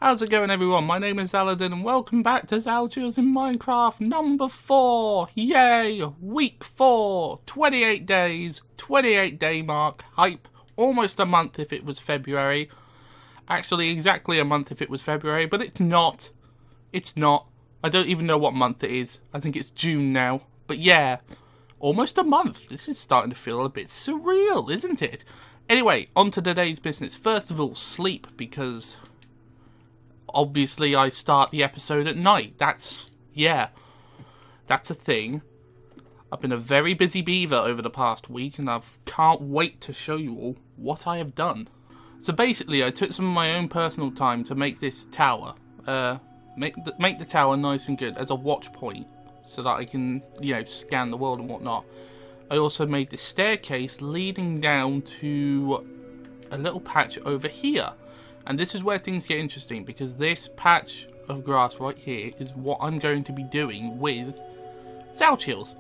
How's it going, everyone? My name is Xaladin and welcome back to Xalachiels in Minecraft number 4. Yay! Week 4. 28 days. 28 day mark. Hype. Almost a month if it was February. Actually, exactly a month if it was February, but it's not. It's not. I don't even know what month it is. I think it's June now. But yeah, almost a month. This is starting to feel a bit surreal, isn't it? Anyway, on to today's business. First of all, sleep, because obviously I start the episode at night. That's a thing. I've been a very busy beaver over the past week, and I can't wait to show you all what I have done. So basically, I took some of my own personal time to make this tower. Make the tower nice and good as a watch point, so that I can, scan the world and whatnot. I also made this staircase leading down to a little patch over here. And this is where things get interesting, because this patch of grass right here is what I'm going to be doing with Xalachiels.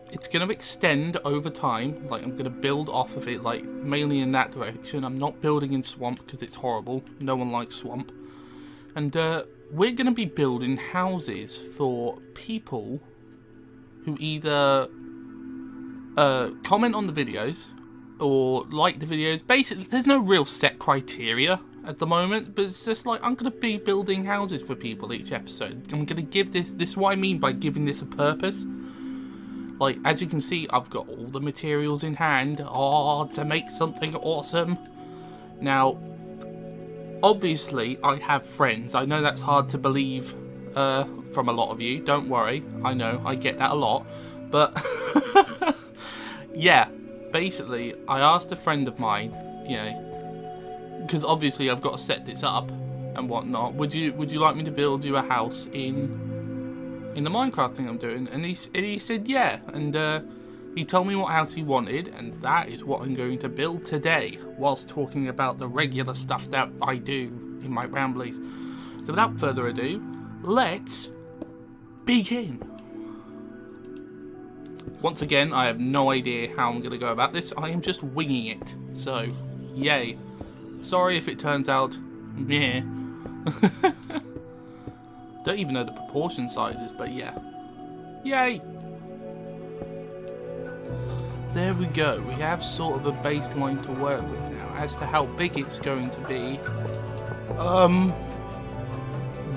It's going to extend over time. Like, I'm going to build off of it, like, mainly in that direction. I'm not building in swamp because it's horrible. No one likes swamp. And we're going to be building houses for people who either comment on the videos or like the videos. Basically, there's no real set criteria at the moment, but it's just like, I'm going to be building houses for people each episode. I'm going to give this is what I mean by giving this a purpose. Like, as you can see, I've got all the materials in hand to make something awesome. Now, obviously, I have friends. I know that's hard to believe from a lot of you. Don't worry. I know, I get that a lot. But, yeah. Basically, I asked a friend of mine, because obviously I've got to set this up and whatnot. Would you like me to build you a house in the Minecraft thing I'm doing? And he said yeah, and he told me what house he wanted, and that is what I'm going to build today, whilst talking about the regular stuff that I do in my ramblings. So without further ado, let's begin. Once again, I have no idea how I'm going to go about this. I am just winging it. So, yay. Sorry if it turns out meh. Don't even know the proportion sizes, but yeah. Yay! There we go. We have sort of a baseline to work with now. As to how big it's going to be,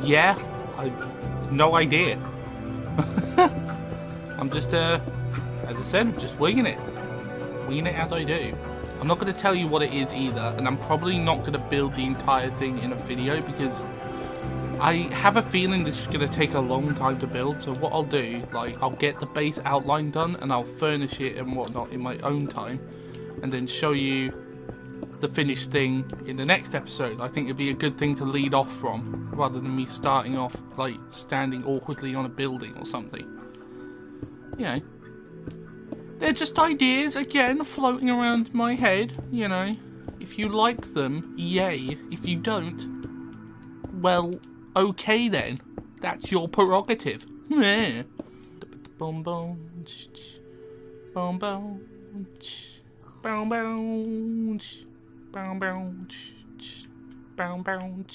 yeah, I've no idea. I'm just, as I said, just winging it. Winging it as I do. I'm not going to tell you what it is either, and I'm probably not going to build the entire thing in a video, because I have a feeling this is going to take a long time to build. So what I'll do, like, I'll get the base outline done, and I'll furnish it and whatnot in my own time, and then show you the finished thing in the next episode. I think it'd be a good thing to lead off from, rather than me starting off, like, standing awkwardly on a building or something. They're just ideas, again, floating around my head, If you like them, yay. If you don't, well, okay then. That's your prerogative. Meh. Boom boom. Boom boom. Boom boom. Boom boom. Boom boom.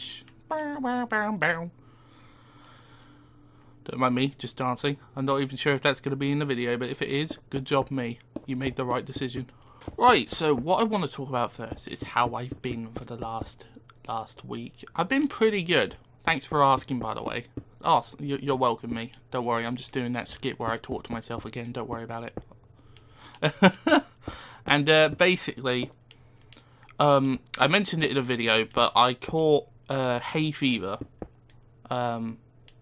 Boom boom boom. Don't mind me, just dancing. I'm not even sure if that's going to be in the video, but if it is, good job me. You made the right decision. Right, so what I want to talk about first is how I've been for the last week. I've been pretty good. Thanks for asking, by the way. Oh, you're welcome, me. Don't worry, I'm just doing that skit where I talk to myself again. Don't worry about it. And basically, I mentioned it in a video, but I caught hay fever.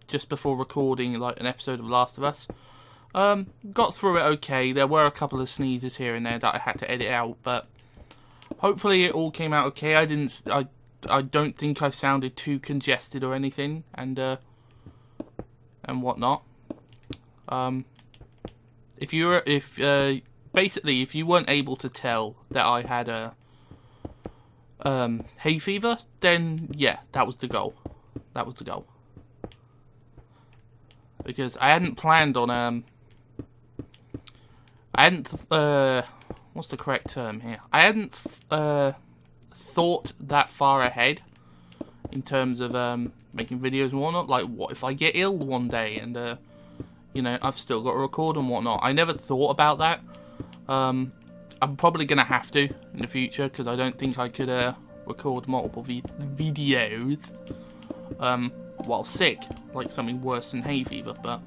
Just before recording like an episode of Last of Us. Got through it okay. There were a couple of sneezes here and there that I had to edit out, but hopefully it all came out okay. I don't think I sounded too congested or anything, and whatnot. Basically if you weren't able to tell that I had a hay fever, then yeah, that was the goal. That was the goal. Because I hadn't planned on, what's the correct term here? I hadn't thought that far ahead in terms of making videos and whatnot. Like, what if I get ill one day and you know, I've still got to record and whatnot. I never thought about that. I'm probably gonna have to in the future, because I don't think I could record multiple videos while sick, like something worse than hay fever. But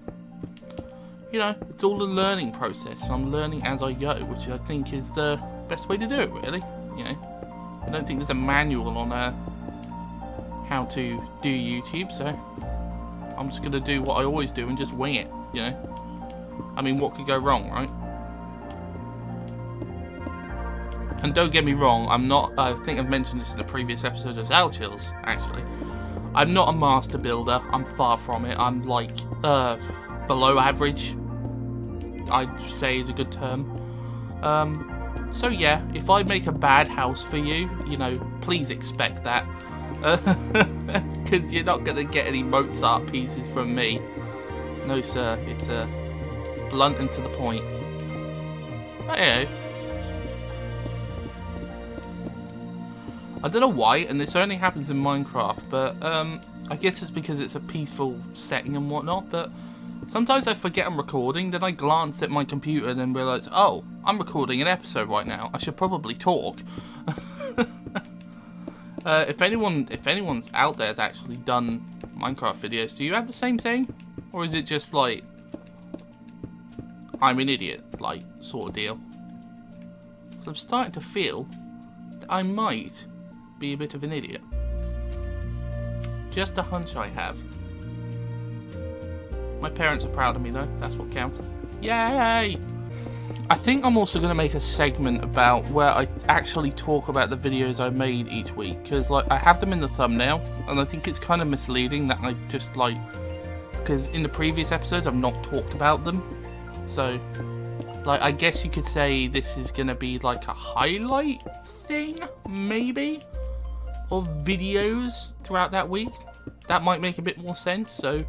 you know, it's all a learning process. I'm learning as I go, which I think is the best way to do it, really. You know, I don't think there's a manual on how to do YouTube, so I'm just gonna do what I always do and just wing it. You know, I mean, what could go wrong, right? And don't get me wrong, I'm not, I think I've mentioned this in the previous episode of Xaladin, actually. I'm not a master builder, I'm far from it. I'm like, below average, I'd say is a good term. So yeah, if I make a bad house for you, you know, please expect that. Because you're not going to get any Mozart pieces from me. No sir, it's blunt and to the point. But anyway, I don't know why, and this only happens in Minecraft, but I guess it's because it's a peaceful setting and whatnot, but sometimes I forget I'm recording, then I glance at my computer and then realise, oh, I'm recording an episode right now, I should probably talk. If anyone's out there that's actually done Minecraft videos, do you have the same thing? Or is it just like, I'm an idiot, like, sort of deal? So I'm starting to feel that I might be a bit of an idiot. Just a hunch I have. My parents are proud of me though, that's what counts. Yay! I think I'm also going to make a segment about where I actually talk about the videos I made each week, because like I have them in the thumbnail, and I think it's kind of misleading that I just like, because in the previous episodes I've not talked about them, so like I guess you could say this is going to be like a highlight thing, maybe, of videos throughout that week. That might make a bit more sense, so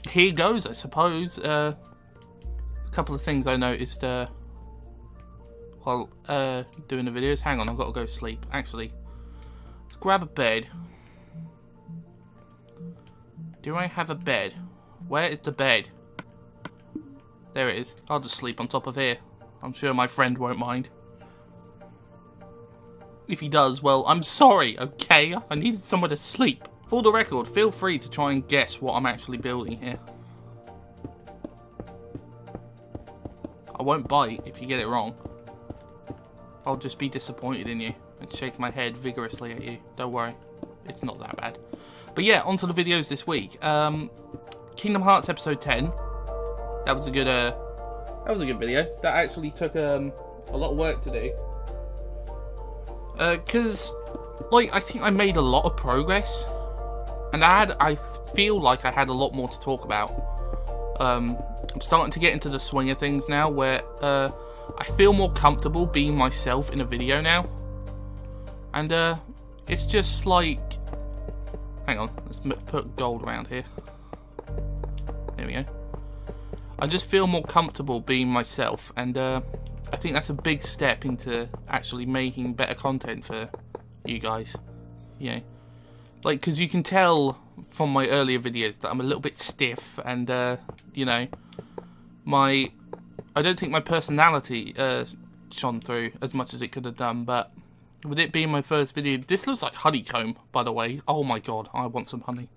here goes, I suppose. A couple of things I noticed while doing the videos. Hang on, I've got to go sleep. Actually, let's grab a bed. Do I have a bed? Where is the bed? There it is. I'll just sleep on top of here. I'm sure my friend won't mind. If he does, well, I'm sorry, okay? I needed somewhere to sleep. For the record, feel free to try and guess what I'm actually building here. I won't bite if you get it wrong. I'll just be disappointed in you and shake my head vigorously at you. Don't worry, it's not that bad. But yeah, onto the videos this week. Kingdom Hearts episode 10. That was a good video. That actually took a lot of work to do. Cause like I think I made a lot of progress, and I feel like I had a lot more to talk about. I'm starting to get into the swing of things now, where I feel more comfortable being myself in a video now, and it's just like, hang on, let's put gold around here. There we go. I just feel more comfortable being myself, and I think that's a big step into actually making better content for you guys. You know, like, because you can tell from my earlier videos that I'm a little bit stiff, and you know, I don't think my personality shone through as much as it could have done. But with it being my first video, this looks like honeycomb, by the way. Oh my god, I want some honey.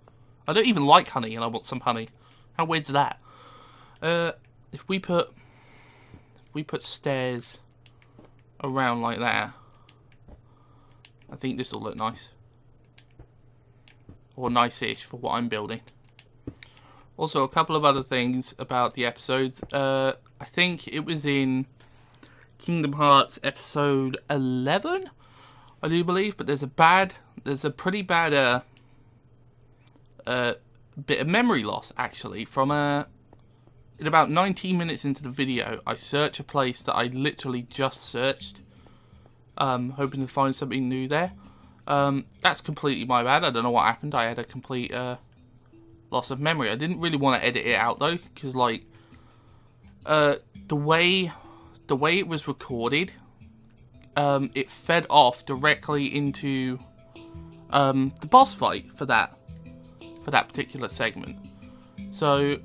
I don't even like honey, and I want some honey. How weird's that? If we put stairs around like that, I think this will look nice. Or nice-ish for what I'm building. Also, a couple of other things about the episodes. I think it was in Kingdom Hearts episode 11, I do believe, but there's a pretty bad bit of memory loss, actually, from in about 19 minutes into the video, I search a place that I literally just searched, hoping to find something new there. That's completely my bad. I don't know what happened. I had a complete loss of memory. I didn't really want to edit it out though, because like the way it was recorded, it fed off directly into the boss fight for that particular segment. So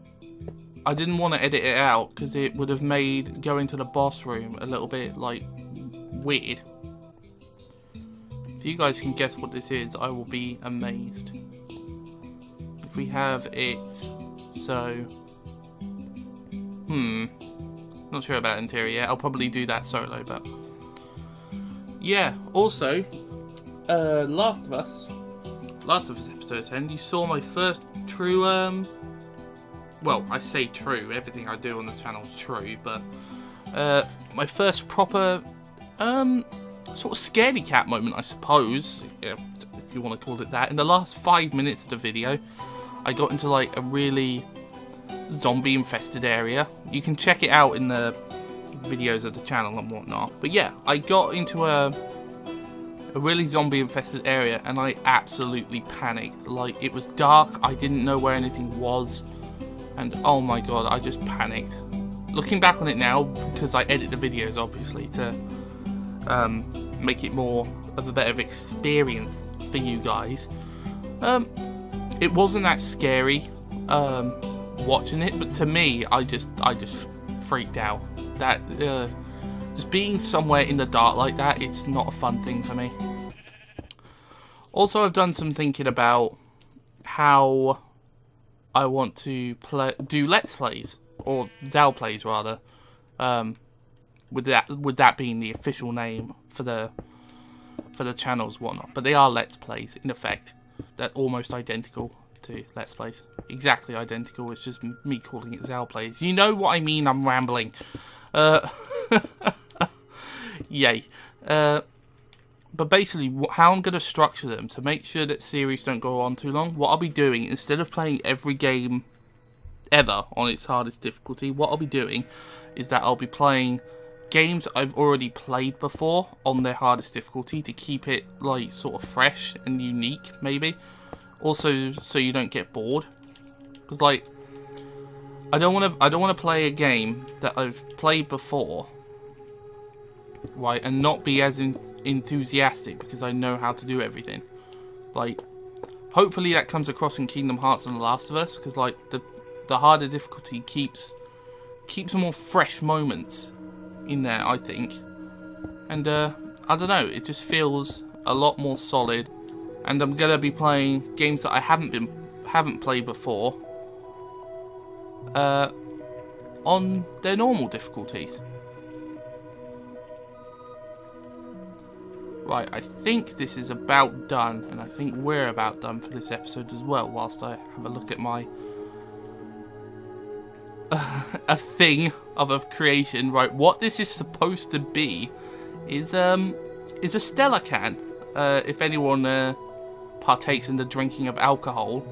I didn't want to edit it out because it would have made going to the boss room a little bit like weird. If you guys can guess what this is, I will be amazed. If we have it, so not sure about interior yet. I'll probably do that solo, but yeah. Also, Last of Us episode 10. You saw my first true well, I say true. Everything I do on the channel is true, but my first proper sort of scaredy cat moment, I suppose, if you want to call it that. In the last 5 minutes of the video, I got into like a really zombie infested area. You can check it out in the videos of the channel and whatnot. But yeah, I got into a really zombie infested area and I absolutely panicked. Like, it was dark, I didn't know where anything was, and oh my god, I just panicked. Looking back on it now, because I edit the videos obviously to make it more of a better experience for you guys, it wasn't that scary watching it, but to me, I just freaked out. That just being somewhere in the dark like that, it's not a fun thing for me. Also, I've done some thinking about how I want to do Let's Plays, or Zal Plays rather, with that being the official name for the channels, whatnot. But they are Let's Plays in effect. They're almost identical to Let's Plays, exactly identical. It's just me calling it Zal Plays. You know what I mean? I'm rambling. Yay. But basically, how I'm going to structure them to make sure that series don't go on too long, what I'll be doing, instead of playing every game ever on its hardest difficulty, what I'll be doing is that I'll be playing games I've already played before on their hardest difficulty to keep it like sort of fresh and unique, maybe. Also, so you don't get bored, because like I don't want to play a game that I've played before, right, and not be as enthusiastic because I know how to do everything. Like, hopefully that comes across in Kingdom Hearts and The Last of Us, because like the harder difficulty keeps more fresh moments in there, I think. And I don't know, it just feels a lot more solid. And I'm gonna be playing games that I haven't played before on their normal difficulties. Right, I think this is about done, and I think we're about done for this episode as well, whilst I have a look at my a thing of a creation. Right, what this is supposed to be is a Stella can. If anyone partakes in the drinking of alcohol,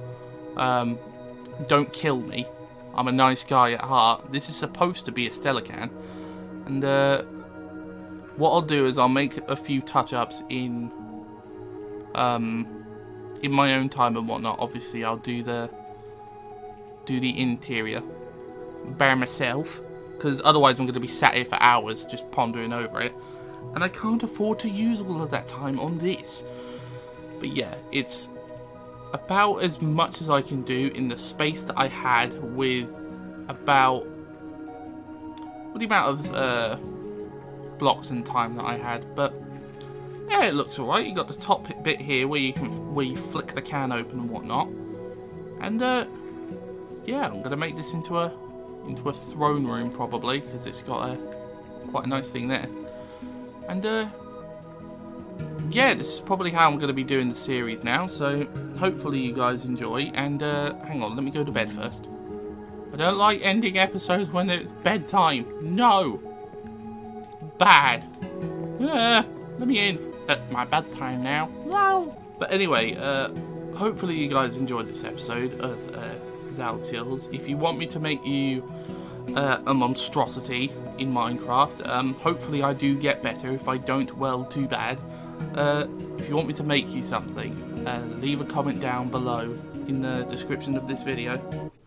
don't kill me. I'm a nice guy at heart. This is supposed to be a Stella can, and what I'll do is I'll make a few touch-ups in my own time and whatnot. Obviously, I'll do the interior by myself, because otherwise I'm going to be sat here for hours just pondering over it, and I can't afford to use all of that time on this. But yeah, it's about as much as I can do in the space that I had with about the amount of blocks and time that I had. But yeah, it looks alright. You got the top bit here where you flick the can open and whatnot. And yeah, I'm gonna make this into a throne room probably, because it's got quite a nice thing there. And yeah, this is probably how I'm going to be doing the series now, so hopefully you guys enjoy. And hang on, let me go to bed first. I don't like ending episodes when it's bedtime. No! It's bad. Let me in. That's my bedtime now. No! But anyway, hopefully you guys enjoyed this episode of Xaladin. If you want me to make you a monstrosity in Minecraft, hopefully I do get better. If I don't, well, too bad. If you want me to make you something, leave a comment down below in the description of this video,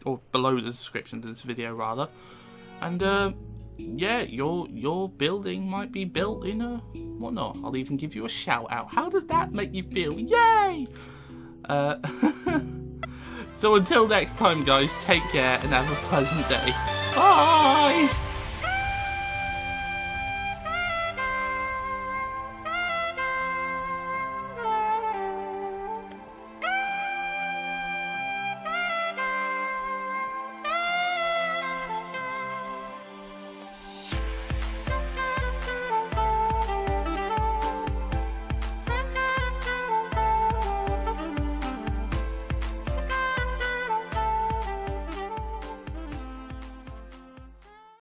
or below the description of this video rather. And yeah, your building might be built in a whatnot. I'll even give you a shout out. How does that make you feel? Yay! So until next time, guys, take care and have a pleasant day. Bye!